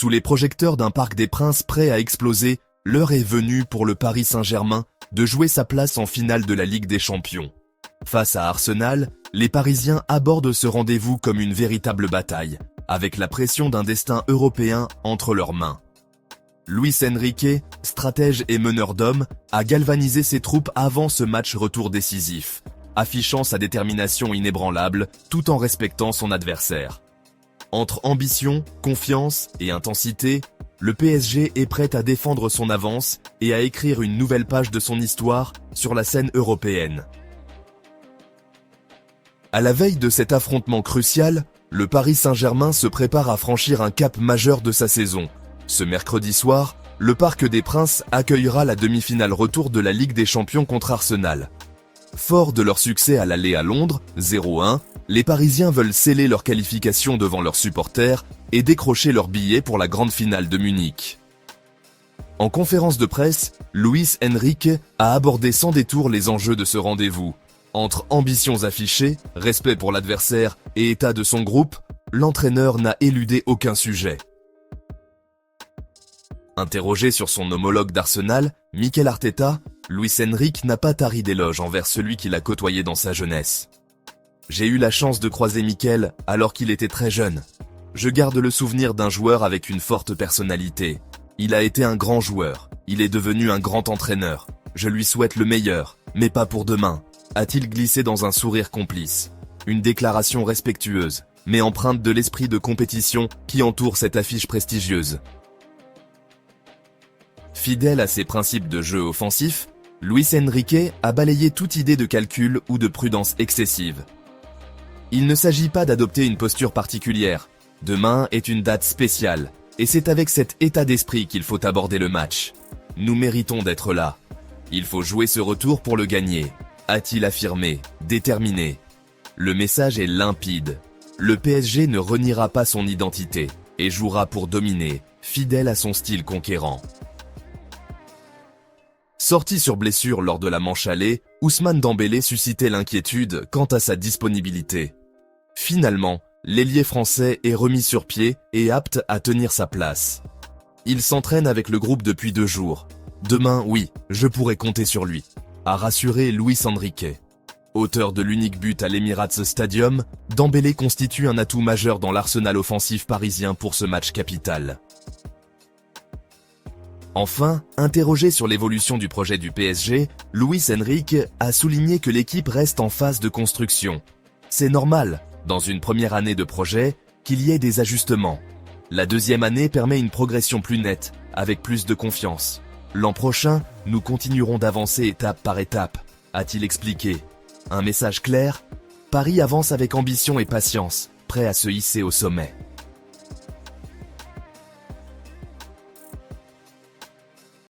Sous les projecteurs d'un Parc des Princes prêt à exploser, l'heure est venue pour le Paris Saint-Germain de jouer sa place en finale de la Ligue des Champions. Face à Arsenal, les Parisiens abordent ce rendez-vous comme une véritable bataille, avec la pression d'un destin européen entre leurs mains. Luis Enrique, stratège et meneur d'hommes, a galvanisé ses troupes avant ce match retour décisif, affichant sa détermination inébranlable tout en respectant son adversaire. Entre ambition, confiance et intensité, le PSG est prêt à défendre son avance et à écrire une nouvelle page de son histoire sur la scène européenne. À la veille de cet affrontement crucial, le Paris Saint-Germain se prépare à franchir un cap majeur de sa saison. Ce mercredi soir, le Parc des Princes accueillera la demi-finale retour de la Ligue des Champions contre Arsenal. Forts de leur succès à l'aller à Londres, 0-1, les Parisiens veulent sceller leur qualification devant leurs supporters et décrocher leur billet pour la grande finale de Munich. En conférence de presse, Luis Enrique a abordé sans détour les enjeux de ce rendez-vous. Entre ambitions affichées, respect pour l'adversaire et état de son groupe, l'entraîneur n'a éludé aucun sujet. Interrogé sur son homologue d'Arsenal, Mikel Arteta, Luis Enrique n'a pas tari d'éloges envers celui qu'il a côtoyé dans sa jeunesse. « J'ai eu la chance de croiser Mikel alors qu'il était très jeune. Je garde le souvenir d'un joueur avec une forte personnalité. Il a été un grand joueur, il est devenu un grand entraîneur. Je lui souhaite le meilleur, mais pas pour demain », a-t-il glissé dans un sourire complice. Une déclaration respectueuse, mais empreinte de l'esprit de compétition qui entoure cette affiche prestigieuse. Fidèle à ses principes de jeu offensif, Luis Enrique a balayé toute idée de calcul ou de prudence excessive. Il ne s'agit pas d'adopter une posture particulière. Demain est une date spéciale, et c'est avec cet état d'esprit qu'il faut aborder le match. Nous méritons d'être là. Il faut jouer ce retour pour le gagner, a-t-il affirmé, déterminé. Le message est limpide. Le PSG ne reniera pas son identité, et jouera pour dominer, fidèle à son style conquérant. Sorti sur blessure lors de la manche aller, Ousmane Dembélé suscitait l'inquiétude quant à sa disponibilité. Finalement, l'ailier français est remis sur pied et apte à tenir sa place. Il s'entraîne avec le groupe depuis 2 jours. Demain, oui, je pourrai compter sur lui, a rassuré Luis Enrique. Auteur de l'unique but à l'Emirates Stadium, Dembélé constitue un atout majeur dans l'arsenal offensif parisien pour ce match capital. Enfin, interrogé sur l'évolution du projet du PSG, Luis Enrique a souligné que l'équipe reste en phase de construction. C'est normal, dans une première année de projet, qu'il y ait des ajustements. La deuxième année permet une progression plus nette, avec plus de confiance. L'an prochain, nous continuerons d'avancer étape par étape, a-t-il expliqué. Un message clair, Paris avance avec ambition et patience, prêt à se hisser au sommet.